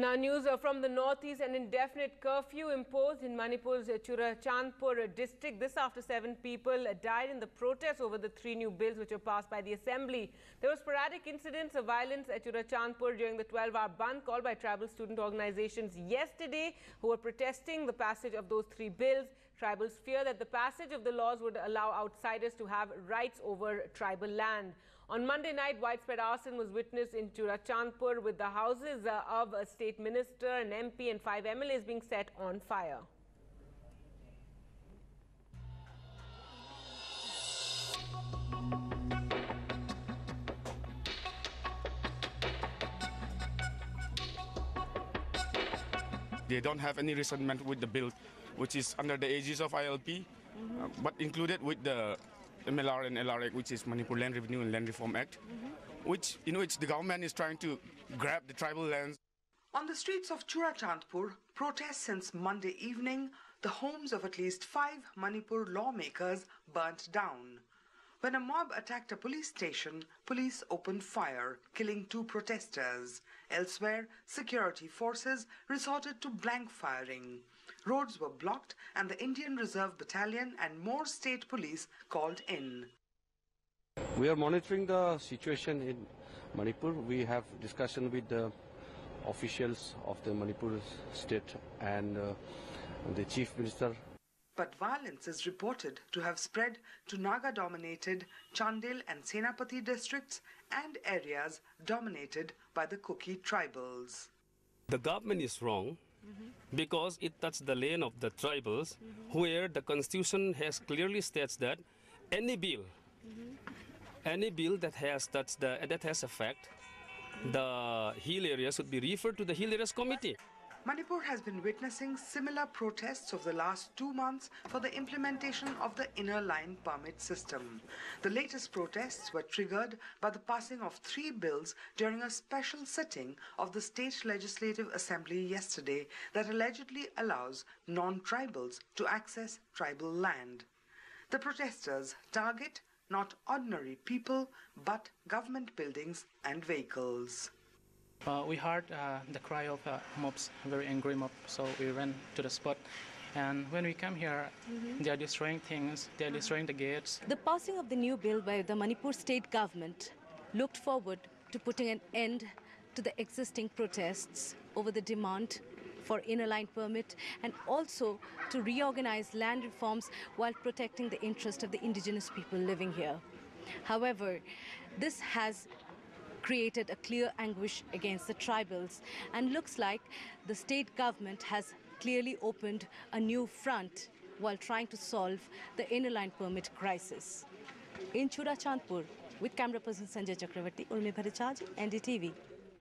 Now news from the northeast. An indefinite curfew imposed in Manipur's Churachandpur district. This after 7 people died in the protests over the 3 new bills which were passed by the assembly. There were sporadic incidents of violence at Churachandpur during the 12-hour ban called by tribal student organizations yesterday who were protesting the passage of those 3 bills. Tribals fear that the passage of the laws would allow outsiders to have rights over tribal land. On Monday night, widespread arson was witnessed in Churachandpur with the houses of a state minister, an MP and 5 MLAs being set on fire. They don't have any resentment with the bill, which is under the aegis of ILP, but included with the MLR and LRA, which is Manipur Land Revenue and Land Reform Act, which the government is trying to grab the tribal lands. On the streets of Churachandpur, protests since Monday evening, the homes of at least 5 Manipur lawmakers burnt down. When a mob attacked a police station, police opened fire, killing 2 protesters. Elsewhere, security forces resorted to blank firing. Roads were blocked and the Indian Reserve Battalion and more state police called in. We are monitoring the situation in Manipur. We have discussion with the officials of the Manipur state and the chief minister. But violence is reported to have spread to Naga-dominated Chandel and Senapati districts and areas dominated by the Kuki tribals. The government is wrong because it touched the land of the tribals, where the constitution has clearly states that any bill that has effect, the hill areas should be referred to the hill areas committee. Manipur has been witnessing similar protests over the last 2 months for the implementation of the inner line permit system. The latest protests were triggered by the passing of 3 bills during a special sitting of the State Legislative Assembly yesterday that allegedly allows non-tribals to access tribal land. The protesters target not ordinary people but government buildings and vehicles. We heard the cry of mobs, very angry mob, so we ran to the spot. And when we come here, they are destroying things, they are destroying the gates. The passing of the new bill by the Manipur state government looked forward to putting an end to the existing protests over the demand for inner line permit and also to reorganize land reforms while protecting the interest of the indigenous people living here. However, this has created a clear anguish against the tribals and looks like the state government has clearly opened a new front while trying to solve the inner line permit crisis. In Churachandpur, with camera person Sanjay Chakravarti, Urmi Bhattacharjee, NDTV.